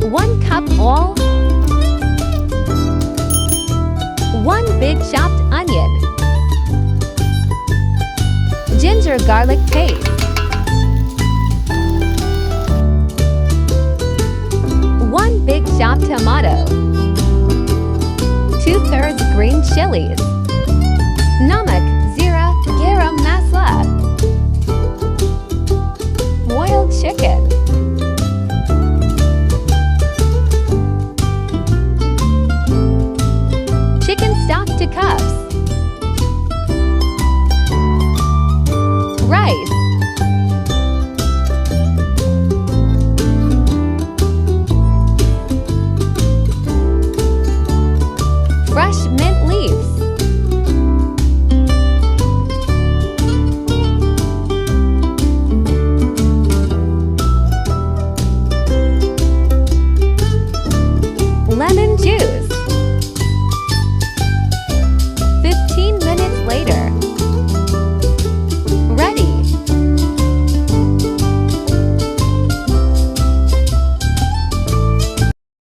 1 cup oil, 1 big chopped onion, ginger garlic paste, 1 big chopped tomato, 2/3 green chilies,